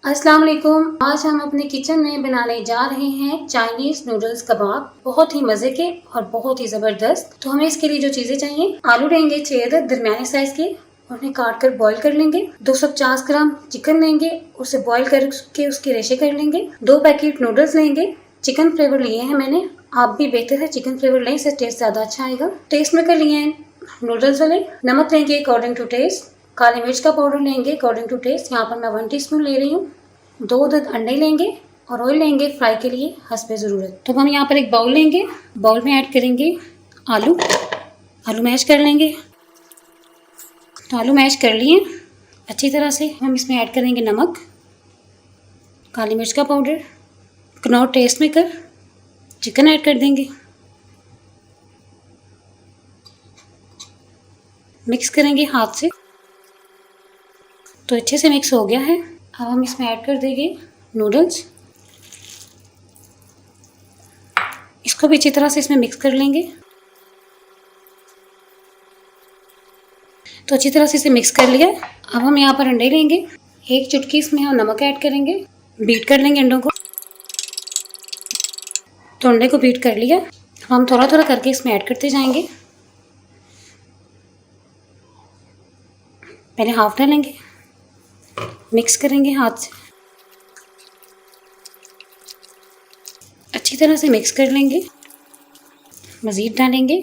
अस्सलाम वालेकुम। आज हम अपने किचन में बनाने जा रहे हैं चाइनीज नूडल्स कबाब, बहुत ही मजे के और बहुत ही जबरदस्त। तो हमें इसके लिए जो चीजें चाहिए, आलू लेंगे 6 अदद दरमियाने साइज के, उन्हें काट कर बॉईल कर लेंगे। 250 ग्राम चिकन लेंगे, उसे बॉईल करके उसके रेशे कर लेंगे। 2 पैकेट नूडल्स लेंगे, चिकन फ्लेवर लिए हैं मैंने, आप भी बेहतर है चिकन फ्लेवर लें, इससे टेस्ट ज्यादा अच्छा आएगा। टेस्ट मेकर लिए हैं नूडल्स वाले। नमक लेंगे अकॉर्डिंग टू टेस्ट। काली मिर्च का पाउडर लेंगे अकॉर्डिंग टू टेस्ट, यहाँ पर मैं 1 टीस्पून ले रही हूँ। 2 अदद अंडे लेंगे और ऑयल लेंगे फ्राई के लिए हस्बे ज़रूरत। तो हम यहाँ पर एक बाउल लेंगे, बाउल में ऐड करेंगे आलू। आलू मैश कर लेंगे। तो आलू मैश कर लिए अच्छी तरह से। हम इसमें ऐड करेंगे नमक, काली मिर्च का powder, Knorr test maker, chicken add कर देंगे। मिक्स करेंगे हाथ से। तो अच्छे से मिक्स हो गया है। अब हम इसमें ऐड कर देंगे नूडल्स। इसको भी अच्छी तरह से इसमें मिक्स कर लेंगे। तो अच्छी तरह से इसे मिक्स कर लिया। अब हम यहाँ पर अंडे लेंगे, 1 चुटकी इसमें हम नमक ऐड करेंगे, बीट कर लेंगे अंडों को। तो अंडे को बीट कर लिया। हम थोड़ा थोड़ा करके इसमें ऐड करते जाएंगे। पहले हाफ डालेंगे, मिक्स करेंगे हाथ से, अच्छी तरह से मिक्स कर लेंगे। मज़ीद डालेंगे।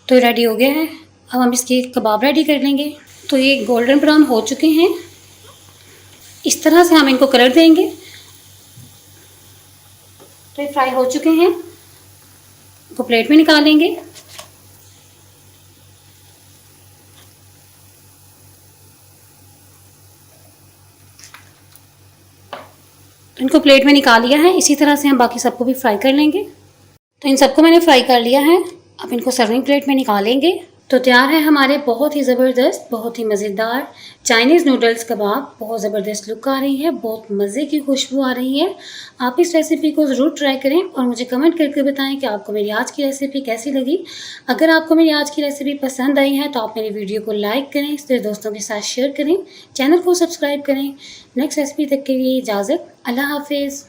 तो रेडी हो गया है। अब हम इसके कबाब रेडी कर लेंगे। तो ये गोल्डन ब्राउन हो चुके हैं, इस तरह से हम इनको कलर देंगे। तो ये फ्राई हो चुके हैं, तो प्लेट में निकालेंगे। तो इनको प्लेट में निकाल लिया है। इसी तरह से हम बाकी सबको भी फ्राई कर लेंगे। तो इन सबको मैंने फ्राई कर लिया है। अब इनको सर्विंग प्लेट में निकालेंगे। तो तैयार है हमारे बहुत ही ज़बरदस्त, बहुत ही मज़ेदार चाइनीज़ नूडल्स कबाब। बहुत ज़बरदस्त लुक आ रही है, बहुत मज़े की खुशबू आ रही है। आप इस रेसिपी को ज़रूर ट्राई करें और मुझे कमेंट करके बताएं कि आपको मेरी आज की रेसिपी कैसी लगी। अगर आपको मेरी आज की रेसिपी पसंद आई है तो आप मेरी वीडियो को लाइक करें, इससे दोस्तों के साथ शेयर करें, चैनल को सब्सक्राइब करें। नेक्स्ट रेसिपी तक के लिए इजाज़त। अल्लाह हाफिज़।